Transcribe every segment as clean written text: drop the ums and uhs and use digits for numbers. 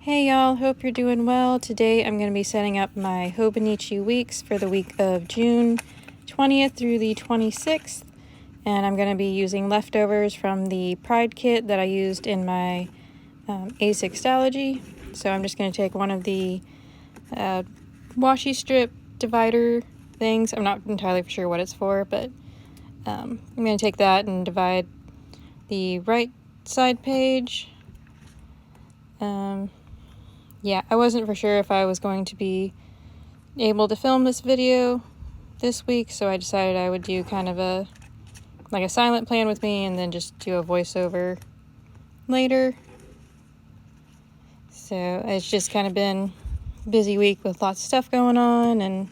Hey y'all, hope you're doing well. Today I'm going to be setting up my Hobonichi Weeks for the week of June 20th through the 26th. And I'm going to be using leftovers from the Pride kit that I used in my asextology. So I'm just going to take one of the washi strip divider things. I'm not entirely sure what it's for, but I'm going to take that and divide the right side page. Yeah, I wasn't for sure if I was going to be able to film this video this week, so I decided I would do kind of a silent plan with me and then just do a voiceover later. So it's just kind of been a busy week with lots of stuff going on, and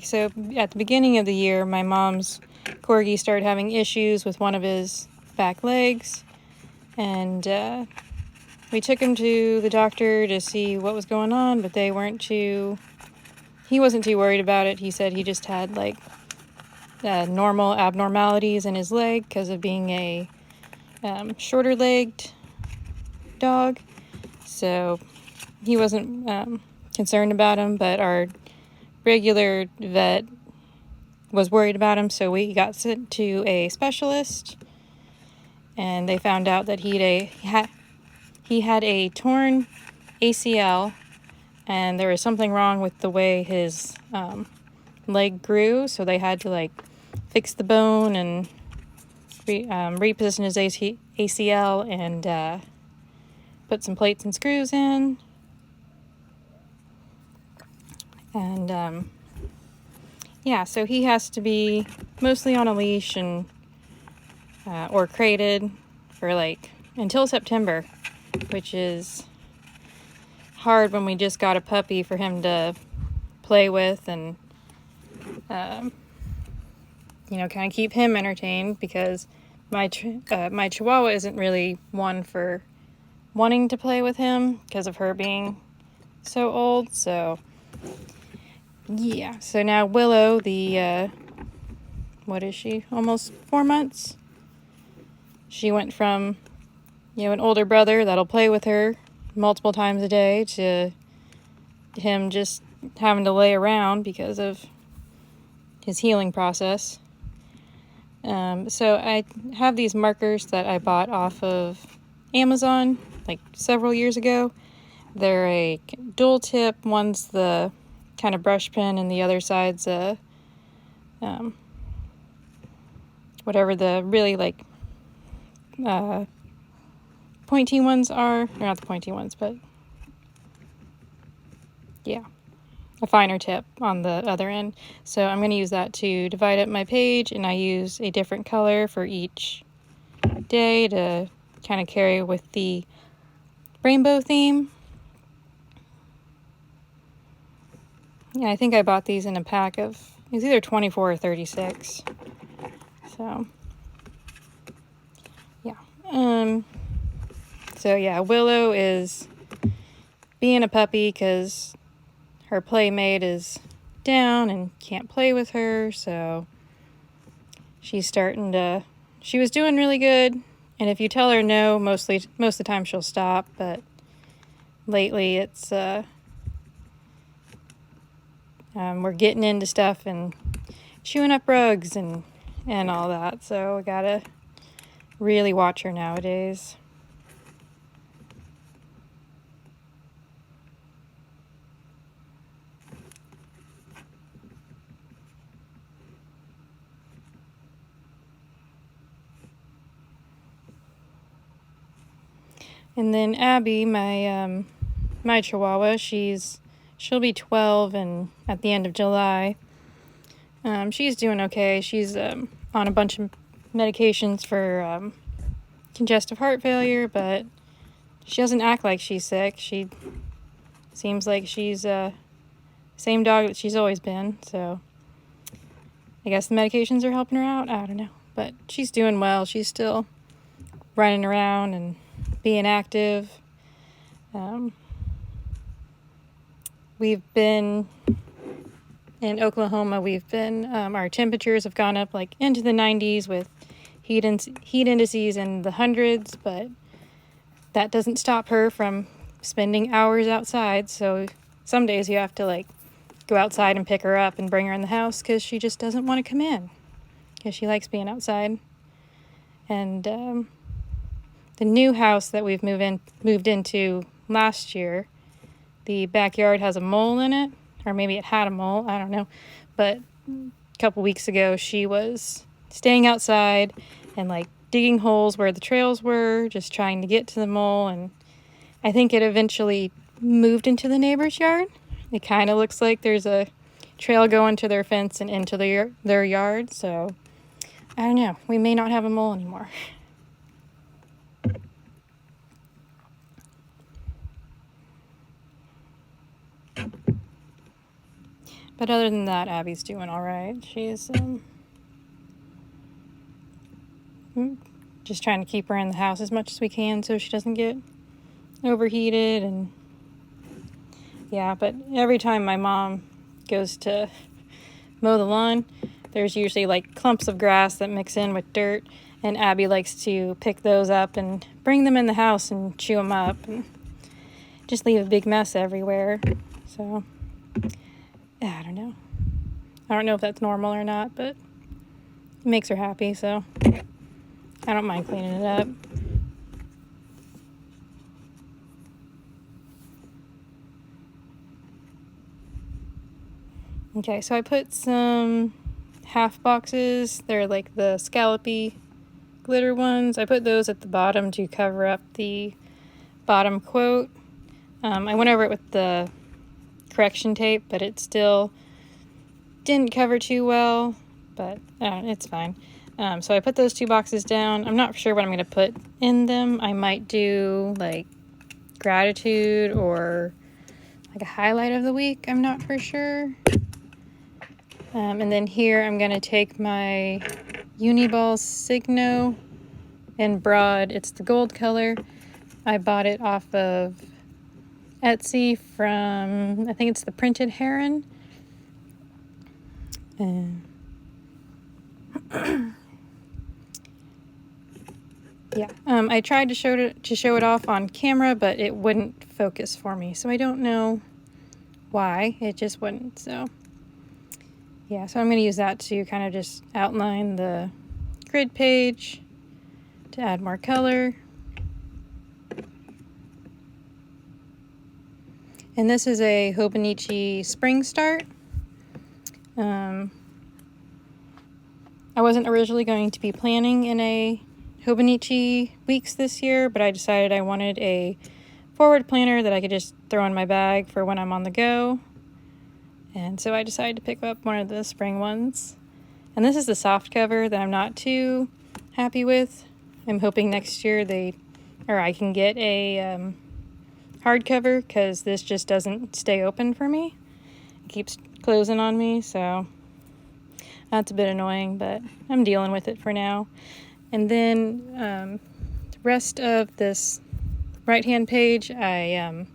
so at the beginning of the year, my mom's corgi started having issues with one of his back legs, and we took him to the doctor to see what was going on, but he wasn't too worried about it. He said he just had normal abnormalities in his leg because of being a shorter legged dog. So he wasn't concerned about him, but our regular vet was worried about him, so we got sent to a specialist, and they found out that he had a torn ACL, and there was something wrong with the way his leg grew, so they had to fix the bone and reposition his ACL and put some plates and screws in. And so he has to be mostly on a leash and or crated for until September, which is hard when we just got a puppy for him to play with and kind of keep him entertained, because my Chihuahua isn't really one for wanting to play with him because of her being so old. So so now Willow, the what is she, almost 4 months, she went from an older brother that'll play with her multiple times a day to him just having to lay around because of his healing process. So I have these markers that I bought off of Amazon several years ago. They're a dual tip. One's the kind of brush pen, and the other side's whatever the really pointy ones are. They're not the pointy ones, but a finer tip on the other end. So I'm going to use that to divide up my page, and I use a different color for each day to kind of carry with the rainbow theme. I think I bought these in a pack of, it was either 24 or 36. So Willow is being a puppy because her playmate is down and can't play with her, so she was doing really good, and if you tell her no, most of the time she'll stop, but lately it's we're getting into stuff and chewing up rugs and all that, so I gotta really watch her nowadays. And then Abby, my Chihuahua, she'll be 12 and at the end of July. She's doing okay. She's on a bunch of medications for congestive heart failure, but she doesn't act like she's sick. She seems like she's same dog that she's always been, so I guess the medications are helping her out. I don't know, but she's doing well. She's still running around and being active. We've been in Oklahoma. Our temperatures have gone up into the 90s with heat indices in the hundreds, but that doesn't stop her from spending hours outside. So some days you have to like go outside and pick her up and bring her in the house because she just doesn't want to come in because she likes being outside. And the new house that we've moved into last year, the backyard has a mole in it, or maybe it had a mole, I don't know. But a couple weeks ago, she was staying outside and like digging holes where the trails were, just trying to get to the mole. And I think it eventually moved into the neighbor's yard. It kind of looks like there's a trail going to their fence and into their yard. So I don't know. We may not have a mole anymore. But other than that, Abby's doing all right. She's just trying to keep her in the house as much as we can so she doesn't get overheated. And yeah, but every time my mom goes to mow the lawn, there's usually like clumps of grass that mix in with dirt, and Abby likes to pick those up and bring them in the house and chew them up and just leave a big mess everywhere. So I don't know. I don't know if that's normal or not, but it makes her happy, so I don't mind cleaning it up. Okay, so I put some half boxes. They're like the scallopy glitter ones. I put those at the bottom to cover up the bottom quote. I went over it with the correction tape, but it still didn't cover too well, but it's fine. So I put those 2 boxes down. I'm not sure what I'm going to put in them. I might do like gratitude or like a highlight of the week. I'm not for sure. And then here I'm going to take my Uniball Signo in broad. It's the gold color. I bought it off of Etsy from, I think it's the Printed Heron. Yeah, I tried to show it off on camera, but it wouldn't focus for me. So I don't know why. It just wouldn't. So yeah, so I'm going to use that to kind of just outline the grid page to add more color. And this is a Hobonichi Spring Start. I wasn't originally going to be planning in a Hobonichi Weeks this year, but I decided I wanted a forward planner that I could just throw in my bag for when I'm on the go. And so I decided to pick up one of the spring ones. And this is the soft cover that I'm not too happy with. I'm hoping next year I can get a hardcover, because this just doesn't stay open for me. It keeps closing on me, so that's a bit annoying, but I'm dealing with it for now. And then the rest of this right-hand page, I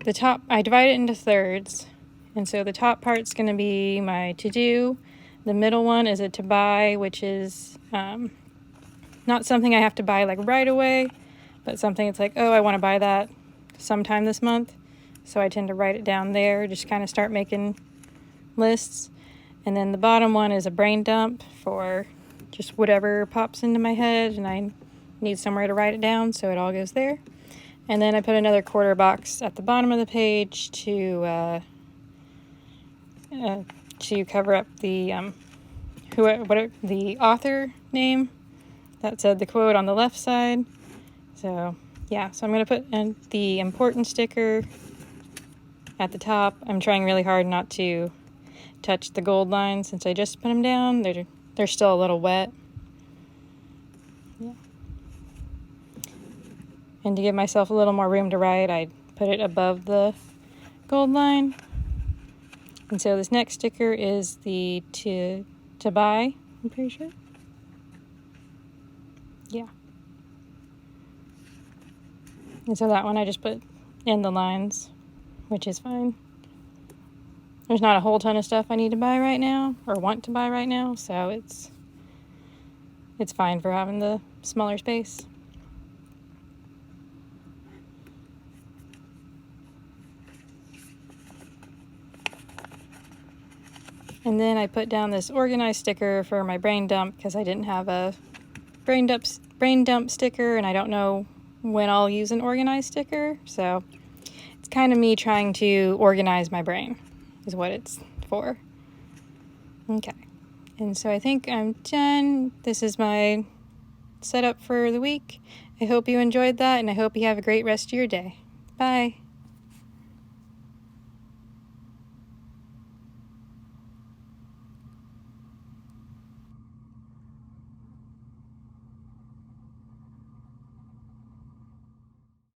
divide it into thirds. And so the top part's going to be my to-do. The middle one is a to-buy, which is not something I have to buy like right away, but something it's like, oh, I want to buy that sometime this month. So I tend to write it down there, just kind of start making lists. And then the bottom one is a brain dump for just whatever pops into my head and I need somewhere to write it down, so it all goes there. And then I put another quarter box at the bottom of the page to cover up the the author name that said the quote on the left side. So yeah, so I'm going to put in the important sticker at the top. I'm trying really hard not to touch the gold lines since I just put them down. They're still a little wet. Yeah. And to give myself a little more room to write, I put it above the gold line. And so this next sticker is the to buy, I'm pretty sure. Yeah. And so that one I just put in the lines, which is fine. There's not a whole ton of stuff I need to buy right now, or want to buy right now, so it's fine for having the smaller space. And then I put down this organized sticker for my brain dump because I didn't have a brain dump sticker, and I don't know when I'll use an organized sticker. So it's kind of me trying to organize my brain is what it's for. Okay. And so I think I'm done. This is my setup for the week. I hope you enjoyed that, and I hope you have a great rest of your day. Bye.